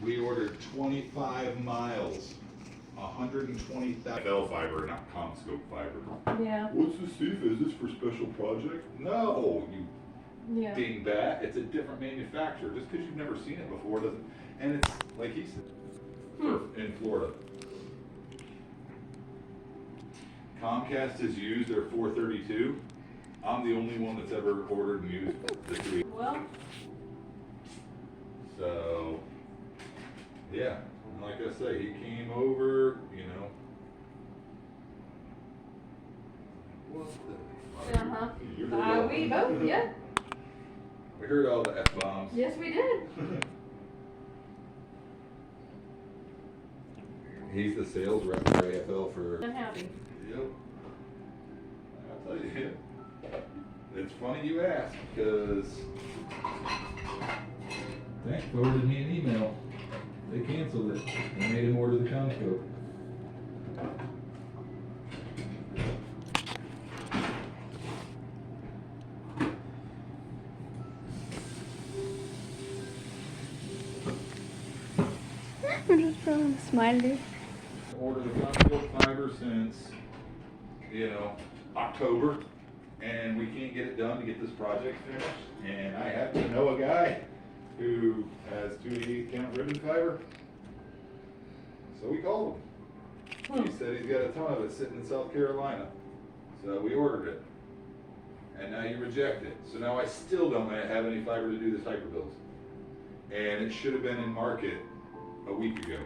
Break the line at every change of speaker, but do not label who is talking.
We ordered 25 miles, 120,000 Bell fiber, not CommScope fiber.
Yeah.
What's this, Steve? Is this for special project?
No, you
Yeah.
dingbat. It's a different manufacturer. Just because you've never seen it before doesn't. And it's like he said, in Florida. Comcast has used their 432. I'm the only one that's ever ordered and used the 3.
Well,
So, yeah, and like I say, he came over, you know. What the? You heard all-
we both, yeah.
We heard all the F-bombs.
Yes, we did.
He's the sales rep for AFL for.
I'm happy.
Yep. I'll tell you, it's funny you ask, because Thank forwarded me an email. They canceled it and made him order the CommScope.
I'm just throwing a smiley.
Ordered the CommScope fiber since, you know, October, and we can't get it done to get this project finished. And I happen to know a guy who has 288 count ribbon fiber, so we called him. He said he's got a ton of it sitting in South Carolina, so we ordered it. And now you reject it. So now I still don't have any fiber to do this hyper build. And it should have been in market a week ago.